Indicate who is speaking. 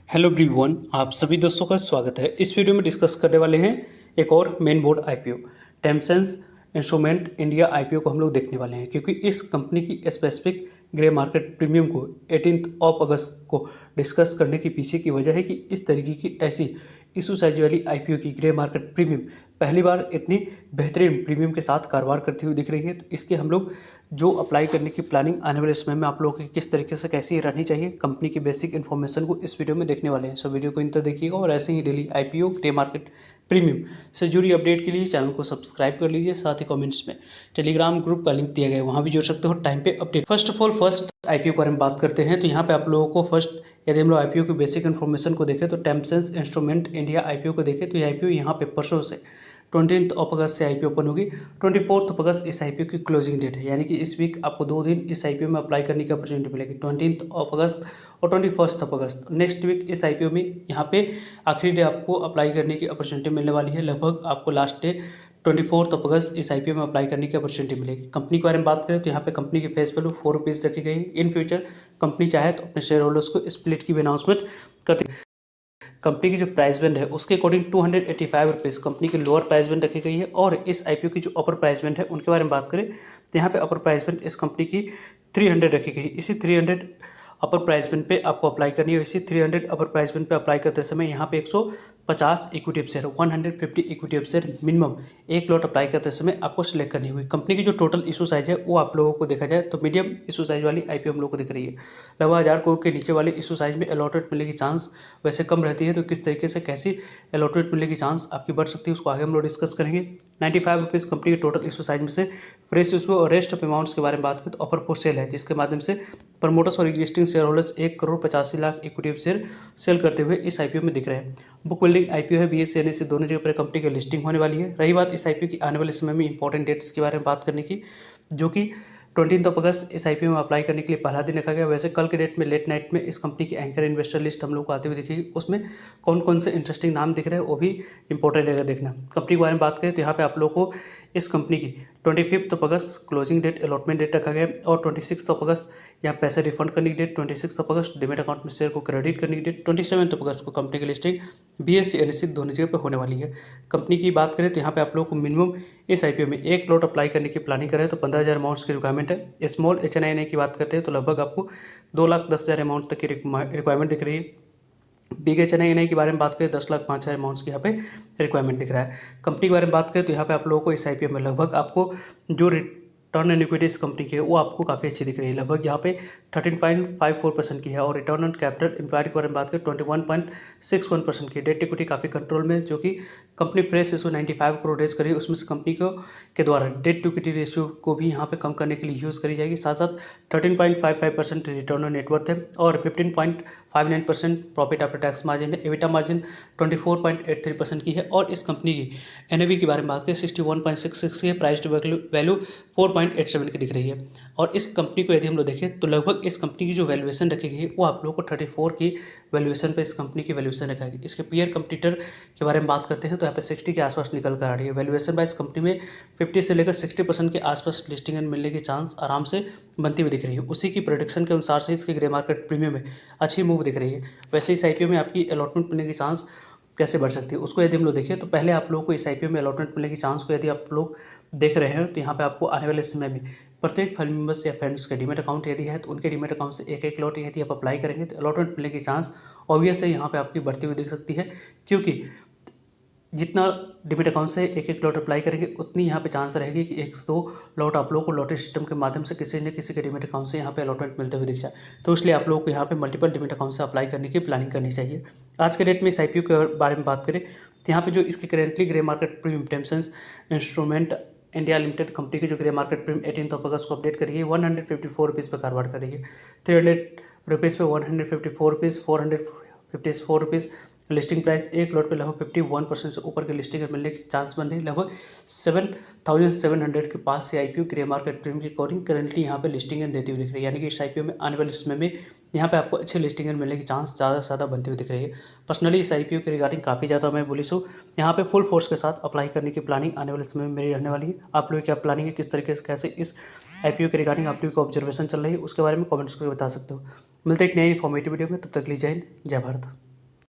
Speaker 1: Hello everyone, आप सभी दोस्तों का स्वागत है। इस वीडियो में डिस्कस करने वाले हैं एक और main board IPO Temsens instrument India IPO को हम लोग देखने वाले हैं, क्योंकि इस कंपनी की स्पेसिफिक ग्रे मार्केट प्रीमियम को 18 अगस्त को डिस्कस करने के पीछे की वजह है कि इस तरीके की ऐसी इशू साइज वाली आईपीओ की ग्रे मार्केट प्रीमियम पहली बार इतनी बेहतरीन प्रीमियम के साथ कारोबार करती हुई दिख रही है। तो इसके हम लोग जो अप्लाई करने की प्लानिंग आने वाले समय में आप लोगों की किस तरीके से कैसी रहनी चाहिए, कंपनी की बेसिक इन्फॉर्मेशन को इस वीडियो में देखने वाले हैं। सो वीडियो को इन तक देखिएगा और ऐसे ही daily IPO grey market premium से जुड़ी अपडेट के लिए चैनल को सब्सक्राइब कर लीजिए। साथ ही कमेंट्स में टेलीग्राम ग्रुप का लिंक दिया गया है, वहाँ भी जुड़ सकते हो टाइम पे update. First of all first IPO के बारे में बात करते हैं तो यहाँ पे आप लोगों को फर्स्ट यदि हम लोग आईपीओ की बेसिक इन्फॉर्मेशन को देखें तो टेमसेंस इंस्ट्रूमेंट इंडिया आईपीओ को देखें तो ये आईपीओ यहाँ पे परसों से 20 अगस्त से आईपीओ ओपन होगी। 24 अगस्त इस आईपीओ की क्लोजिंग डेट है, यानी कि इस वीक आपको 2 दिन इस आईपीओ में अप्लाई करने की अपॉर्चुनिटी मिलेगी, 20 अगस्त और 21 अगस्त। नेक्स्ट वीक इस आईपीओ में यहाँ पे आखिरी डे आपको अप्लाई करने की अपॉर्चुनिटी मिलने वाली है। लगभग आपको लास्ट डे 24 अगस्त इस आईपीओ में अप्लाई करने की अपॉर्चुनिटी मिलेगी। कंपनी के बारे में बात करें तो यहाँ पे कंपनी की फेस वैल्यू 4 रुपीज़ रखी गई है। इन फ्यूचर कंपनी चाहे तो अपने शेयर होल्डर्स को स्प्लिट की भी अनाउंसमेंट करती है। कंपनी की जो प्राइस बैंड है उसके अकॉर्डिंग 285 रुपीज़ कंपनी की लोअर प्राइस बैंड रखी गई है। और इस आईपीओ की जो अपर प्राइस बैंड है उनके बारे में बात करें तो यहाँ पे अपर प्राइस बैंड इस कंपनी की 300 रखी गई। इसी 300 अपर प्राइस बैंड पे आपको अप्लाई करनी है। इसी 300 अपर प्राइस बैंड पे अप्लाई करते समय यहाँ पे 150 equity share 150 equity share minimum एक लॉट अप्लाई करते समय आपको सिलेक्ट करनी हुई। कंपनी की जो टोटल इशू साइज है वो आप लोगों को देखा जाए तो मीडियम इशू साइज वाली आईपीओ हम लोग को दिख रही है। लगभग 1000 करोड़ के नीचे वाले इशू साइज में अलॉटेड मिलने की चांस वैसे कम रहती है। तो किस तरीके से कैसी अलॉटेड मिलने की चांस आपकी बढ़ सकती है उसको आगे हम लोग डिस्कस करेंगे। 95 रुपीज़ कंपनी के टोटल इशू साइज में से फ्रेश इशू और रेस्ट ऑफ अमाउंट्स के बारे में बात करें तो ऑफर फॉर सेल है, जिसके माध्यम से प्रमोटर्स और existing share holders 1,85,00,000 equity share sale करते हुए इस आईपीओ में दिख रहे हैं। बुक बिल्डिंग आईपीओ है, बीएसई एनएसई दोनों जगह पर कंपनी की लिस्टिंग होने वाली है। रही बात इस आईपीओ की आने वाले समय में इंपॉर्टेंट डेट्स के बारे में बात करने की, जो कि 20 अगस्त इस आईपीओ में अप्लाई करने के लिए पहला दिन रखा गया। वैसे कल के डेट में लेट नाइट में इस कंपनी की एंकर इन्वेस्टर लिस्ट हम लोग को आते हुए दिखेगी। उसमें कौन कौन से इंटरेस्टिंग नाम दिख रहे हैं वो भी इंपॉर्टेंट रहेगा देखना। कंपनी के बारे में बात करें तो यहाँ पे आप लोग को इस कंपनी की 25 अगस्त क्लोजिंग डेट अलॉटमेंट डेट रखा गया और 26 अगस्त यहाँ पैसे रिफंड करने की डेट, 26 अगस्त डिमेट अकाउंट में शेयर को क्रेडिट करने की डेट, 27 अगस्त को कंपनी की लिस्टिंग बीएसई एनएसई दोनों जगह पर होने वाली है। कंपनी की बात करें तो यहाँ पे आप लोग को मिनिमम इस आईपीओ में एक लॉट अप्लाई करने की प्लानिंग करें तो 15,000 अमाउंट्स की रिक्वायरमेंट है। स्मॉल HNI की बात करते हैं तो लगभग आपको 2,10,000 अमाउंट तक की रिक्वायरमेंट दिख रही है। बिग HNI के बारे में बात करें 10,05,000 अमाउंट्स की यहाँ पे रिक्वायरमेंट दिख रहा है। कंपनी के बारे में बात करें तो यहाँ पे आप लोगों को इस आईपीओ में लगभग आपको जो रिटर्न ऑन इक्विटी इस कंपनी की है वो आपको काफ़ी अच्छी दिख रही है। लगभग यहाँ पे 13.54% की है। और रिटर्न ऑन कैपिटल एम्प्लॉयड के बारे में बात करें 21.61% की। डेट इक्विटी काफ़ी कंट्रोल में, जो कि company fresh issue 95 crore raise करी, उसमें से कंपनी को के द्वारा डेट टू इक्विटी रेशियो को भी यहाँ पे कम करने के लिए यूज़ करी जाएगी। साथ साथ 13.55% रिटर्न ऑन नेटवर्थ है और 15.59% प्रॉफिट आफ्टर टैक्स मार्जिन है। एबिटा मार्जिन 24.83% की है। और इस कंपनी की NAV के बारे में बात करें 61.66 की है। प्राइस टू वैल्यू 4.87 की दिख रही है। और इस कंपनी को यदि हम लोग देखें तो लगभग इस कंपनी की जो वैल्यूएशन रखी गई है वो आप लोगों को 34 की वैल्यूएशन पे इस कंपनी की वैल्यूएशन रखा गई। इसके पीयर कंपटीटर के बारे में बात करते हैं तो यहाँ पे 60 के आसपास निकल कर आ रही है। वैल्यूएशन बाय इस कंपनी में 50 से लेकर 60% के आसपास लिस्टिंग मिलने की चांस आराम से बनती हुई दिख रही है। उसी की प्रोडिक्शन के अनुसार से इसके ग्रे मार्केट प्रीमियम में अच्छी मूव दिख रही है। वैसे इस आईपीओ में आपकी अलॉटमेंट मिलने की चांस कैसे बढ़ सकती है उसको यदि हम लोग देखें तो पहले आप लोगों को इस आईपीओ में अलॉटमेंट मिलने की चांस को यदि आप लोग देख रहे हैं तो यहाँ पे आपको आने वाले समय में प्रत्येक फैमिली मेम्बर्स या फ्रेंड्स के डीमेट अकाउंट यदि है तो उनके डीमेट अकाउंट से एक एक लॉट यदि आप अप्लाई करेंगे तो अलॉटमेंट मिलने की चांस ऑब्वियस है यहाँ पे आपकी बढ़ती हुई दिख सकती है। क्योंकि जितना डिमेट अकाउंट से एक एक लॉट अप्लाई करेंगे उतनी यहाँ पे चांस रहेगी कि 1 से 2 लॉट आप लोगों को लॉटरी सिस्टम के माध्यम से किसी न किसी के डिमेट अकाउंट से यहाँ पे अलॉटमेंट मिलते हुए दिख जाए। तो इसलिए आप लोगों को यहाँ पे मल्टीपल डिमेट अकाउंट से अप्लाई करने की प्लानिंग करनी चाहिए। आज के डेट में इस आईपीओ के बारे में बात करें तो यहाँ पे जो इसकी currently grey market premium Temsens instrument India limited company की जो ग्रे मार्केट प्रीमियम 18 अगस्त को अपडेट करी है 154 रुपीज़ पर कारोबार कर रही है। 300 रुपीज़ पे 154 रुपीज़, 454 रुपीज़ लिस्टिंग प्राइस। एक लॉट पे लगभग 51% से ऊपर की लिस्टिंग मिलने की चांस बन रही है। लगभग 7,700 के पास से आईपीओ ग्रे मार्केट प्रीमियम की अकॉर्डिंग करेंटली यहाँ पे लिस्टिंग देती हुई दिख रही है। यानी कि इस आईपीओ में आने वाले समय में यहाँ पे आपको अच्छी लिस्टिंग मिलने की चांस ज़्यादा से ज़्यादा बनती हुई दिख रही है। पर्सनली इस आईपीओ के रिगार्डिंग काफ़ी ज़्यादा मैं बुलिश हूँ। यहाँ पे फुल फोर्स के साथ अप्लाई करने की प्लानिंग आने वाले समय में मेरी रहने वाली है। आप लोगों की क्या प्लानिंग है, किस तरीके से कैसे इस आईपीओ के रिगार्डिंग आप लोगों की ऑब्जर्वेशन चल रही है उसके बारे में कमेंट्स करके बता सकते हो। मिलते हैं एक नई इन्फॉर्मेटिव वीडियो में, तब तक के लिए जय हिंद, जय भारत।